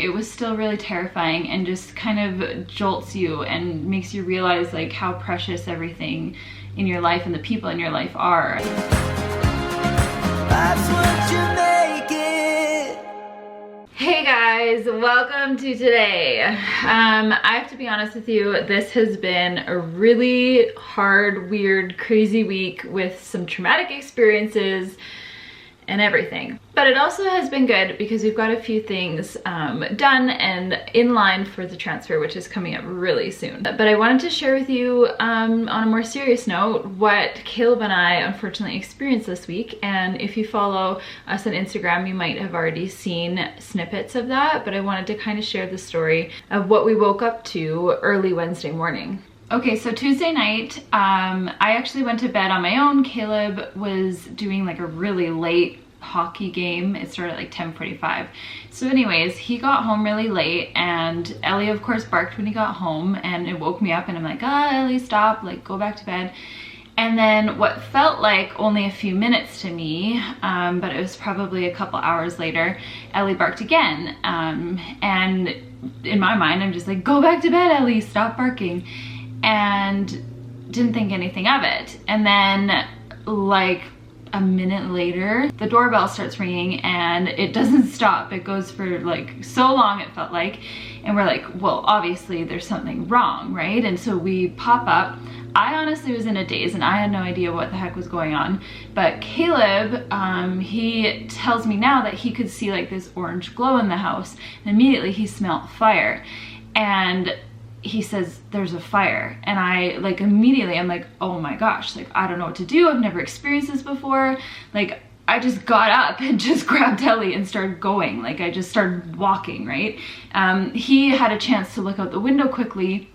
it was still really terrifying and just kind of jolts you and makes you realize like how precious everything in your life and the people in your life are. That's what you make it. Hey guys, welcome to today. I have to be honest with you, this has been a really hard, weird, crazy week with some traumatic experiences and everything. But it also has been good because we've got a few things done and in line for the transfer, which is coming up really soon. But I wanted to share with you on a more serious note what Caleb and I unfortunately experienced this week. And if you follow us on Instagram, you might have already seen snippets of that, but I wanted to kind of share the story of what we woke up to early Wednesday morning. Okay, so Tuesday night, I actually went to bed on my own. Caleb was doing like a really late hockey game. It started at like 10:45. So anyways, he got home really late and Ellie of course barked when he got home and it woke me up and I'm like, Ellie, stop, like go back to bed. And then what felt like only a few minutes to me, but it was probably a couple hours later, Ellie barked again. And in my mind, I'm just like, go back to bed, Ellie, stop barking. And didn't think anything of it. And then like a minute later, the doorbell starts ringing and it doesn't stop. It goes for like so long, it felt like. And we're like, well, obviously there's something wrong, right? And so we pop up. I honestly was in a daze and I had no idea what the heck was going on. But Caleb, he tells me now that he could see like this orange glow in the house. And immediately he smelled fire. And he says there's a fire, and I like immediately I'm like, oh my gosh, like I don't know what to do. I've never experienced this before. Like I just got up and just grabbed Ellie and started going. Like I just started walking, right? He had a chance to look out the window quickly,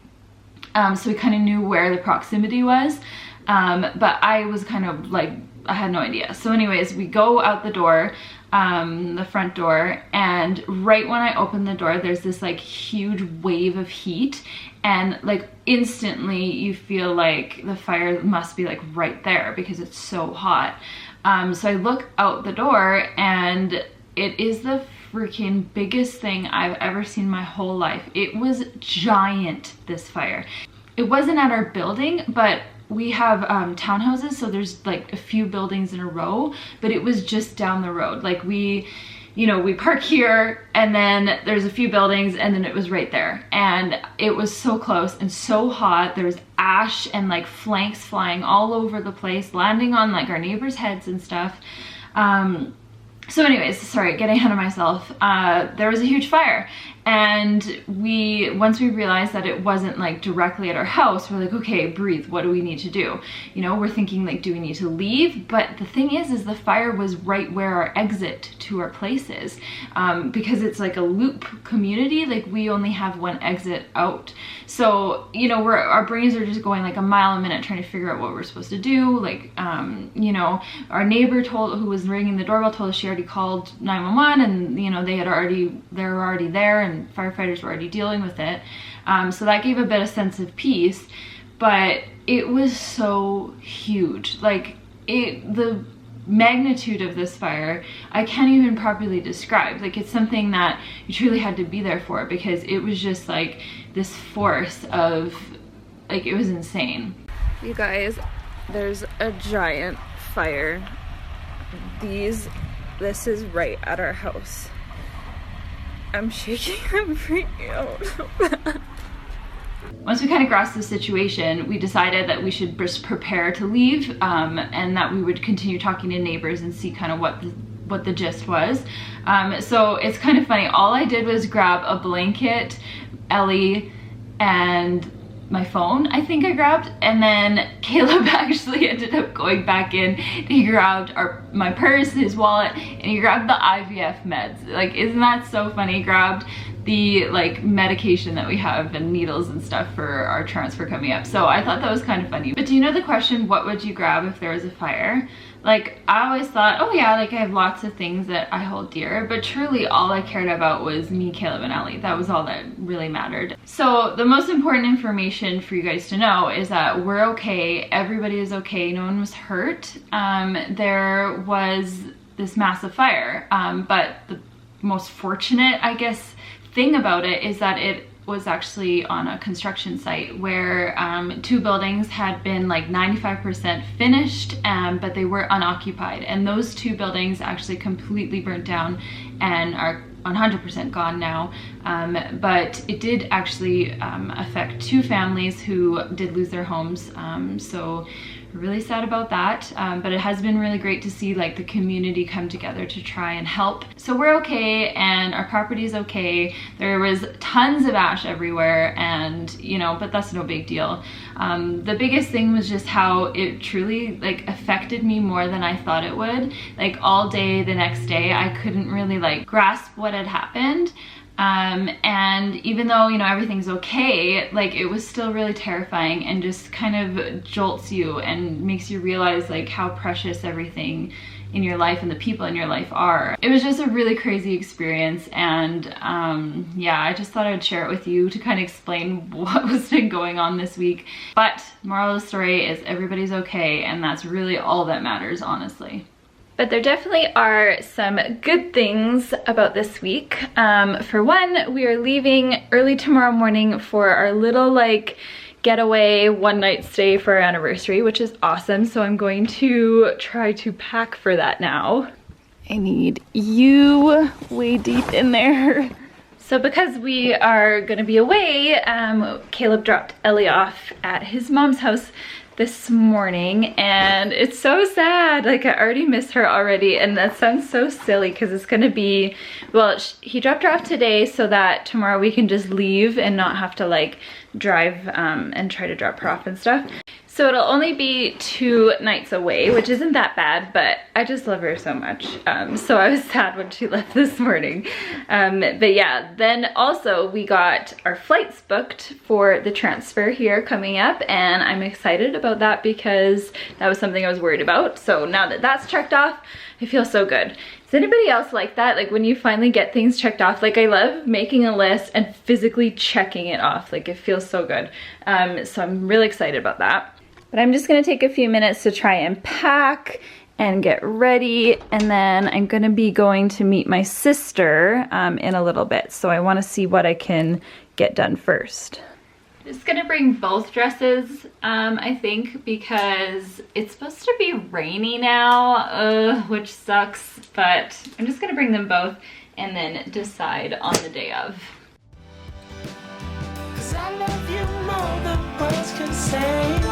so he kind of knew where the proximity was, but I was kind of like, I had no idea. So anyways, we go out the door, the front door, and right when I open the door, there's this like huge wave of heat, and like instantly you feel like the fire must be like right there because it's so hot. So I look out the door and it is the freaking biggest thing I've ever seen my whole life. It was giant, this fire. It wasn't at our building, but we have townhouses, so there's like a few buildings in a row, but it was just down the road. Like we park here and then there's a few buildings and then it was right there. And it was so close and so hot. There was ash and like flanks flying all over the place, landing on like our neighbors' heads and stuff. So anyways, sorry, getting ahead of myself. There was a huge fire, and once we realized that it wasn't like directly at our house, we're like, okay, breathe, what do we need to do? You know, we're thinking like, do we need to leave? But the thing is the fire was right where our exit to our place is, because it's like a loop community, like we only have one exit out. So, you know, our brains are just going like a mile a minute trying to figure out what we're supposed to do. Like, you know, our neighbor who was ringing the doorbell told us she already called 911 and, you know, they were already there and firefighters were already dealing with it. So that gave a bit of sense of peace, but it was so huge. Like the magnitude of this fire, I can't even properly describe. Like it's something that you truly had to be there for, because it was just like this force of, like, it was insane. You guys, there's a giant fire. This is right at our house. I'm shaking, I'm freaking out. Once we kind of grasped the situation, we decided that we should just prepare to leave, and that we would continue talking to neighbors and see kind of what the gist was. So it's kind of funny, all I did was grab a blanket, Ellie, and my phone, I think I grabbed, and then Caleb actually ended up going back in. He grabbed my purse, his wallet, and he grabbed the IVF meds. Like, isn't that so funny? He grabbed the like medication that we have and needles and stuff for our transfer coming up. So I thought that was kind of funny. But do you know the question, what would you grab if there was a fire? Like, I always thought, oh yeah, like I have lots of things that I hold dear, but truly all I cared about was me, Caleb, and Ellie. That was all that really mattered. So the most important information for you guys to know is that we're okay, everybody is okay, no one was hurt. There was this massive fire, but the most fortunate, I guess, thing about it is that it was actually on a construction site where 2 buildings had been like 95% finished, but they were unoccupied, and those 2 buildings actually completely burnt down and are 100% gone now. But it did actually affect 2 families who did lose their homes, so really sad about that, but it has been really great to see like the community come together to try and help. So we're okay, and our property is okay. There was tons of ash everywhere, and you know, but that's no big deal. The biggest thing was just how it truly like affected me more than I thought it would. Like all day the next day I couldn't really like grasp what had happened. And even though, you know, everything's okay, like it was still really terrifying and just kind of jolts you and makes you realize like how precious everything in your life and the people in your life are. It was just a really crazy experience, and yeah, I just thought I'd share it with you to kind of explain what was been going on this week. But moral of the story is everybody's okay, and that's really all that matters, honestly. But there definitely are some good things about this week. For one, we are leaving early tomorrow morning for our little like getaway one night stay for our anniversary, which is awesome. So I'm going to try to pack for that now. I need you way deep in there. So because we are gonna be away, Caleb dropped Ellie off at his mom's house this morning, and it's so sad. Like I already miss her already, and that sounds so silly because it's gonna be, well, he dropped her off today so that tomorrow we can just leave and not have to like drive and try to drop her off and stuff. So it'll only be 2 nights away, which isn't that bad, but I just love her so much. So I was sad when she left this morning. But yeah, then also we got our flights booked for the transfer here coming up, and I'm excited about that because that was something I was worried about. So now that that's checked off, I feel so good. Is anybody else like that? Like when you finally get things checked off, like I love making a list and physically checking it off. Like it feels so good. So I'm really excited about that. But I'm just gonna take a few minutes to try and pack and get ready, and then I'm gonna be going to meet my sister in a little bit. So I wanna see what I can get done first. I'm just gonna bring both dresses, I think, because it's supposed to be rainy now, which sucks, but I'm just gonna bring them both and then decide on the day of. 'Cause I love you more than words can say.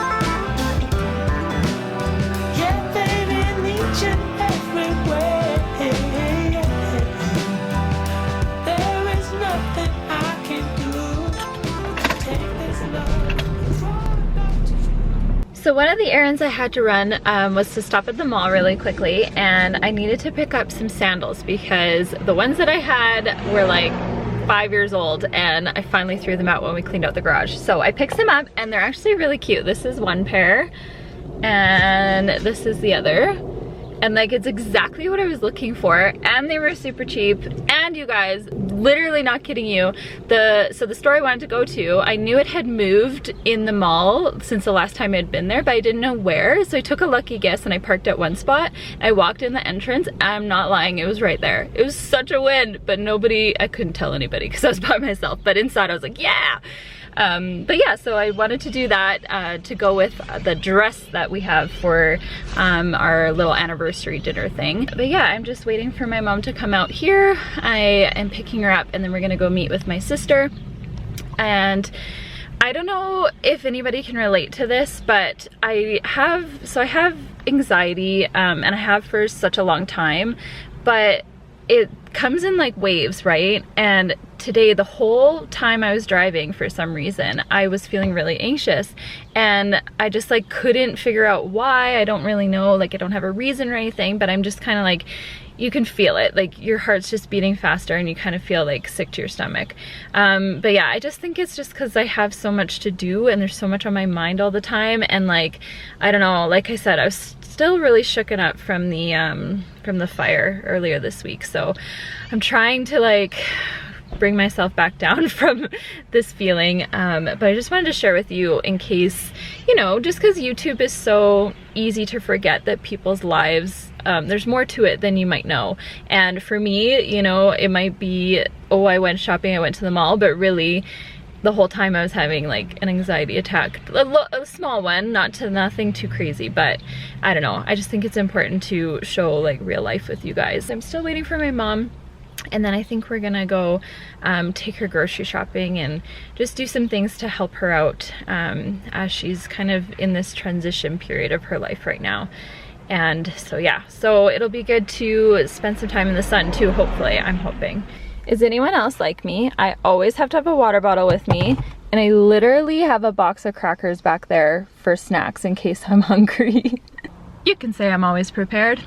So one of the errands I had to run was to stop at the mall really quickly, and I needed to pick up some sandals because the ones that I had were like 5 years old, and I finally threw them out when we cleaned out the garage. So I picked them up, and they're actually really cute. This is one pair and this is the other. And like it's exactly what I was looking for, and they were super cheap. And you guys, literally not kidding you, so the store I wanted to go to, I knew it had moved in the mall since the last time I had been there, but I didn't know where. So I took a lucky guess and I parked at one spot. I walked in the entrance, I'm not lying, it was right there. It was such a win, but I couldn't tell anybody because I was by myself, but inside I was like, yeah. But yeah, so I wanted to do that to go with the dress that we have for our little anniversary dinner thing. But yeah, I'm just waiting for my mom to come out here. I am picking her up, and then we're gonna go meet with my sister. And I don't know if anybody can relate to this, but I have anxiety, and I have for such a long time, but it comes in like waves, right? And today, the whole time I was driving, for some reason, I was feeling really anxious, and I just like couldn't figure out why. I don't really know, like I don't have a reason or anything, but I'm just kind of like, you can feel it, like your heart's just beating faster and you kind of feel like sick to your stomach. But yeah, I just think it's just because I have so much to do and there's so much on my mind all the time, and like, I don't know, like I said, I was still really shooken up from the fire earlier this week, so I'm trying to like bring myself back down from this feeling, but I just wanted to share with you in case, you know, just because YouTube is so easy to forget that people's lives, there's more to it than you might know. And for me, you know, it might be, oh, I went shopping, I went to the mall, but really the whole time I was having like an anxiety attack, a small one, nothing too crazy, but I don't know. I just think it's important to show like real life with you guys. I'm still waiting for my mom, and then I think we're gonna go take her grocery shopping and just do some things to help her out as she's kind of in this transition period of her life right now. And so yeah, so it'll be good to spend some time in the sun too, hopefully, I'm hoping. Is anyone else like me? I always have to have a water bottle with me, and I literally have a box of crackers back there for snacks in case I'm hungry. You can say I'm always prepared.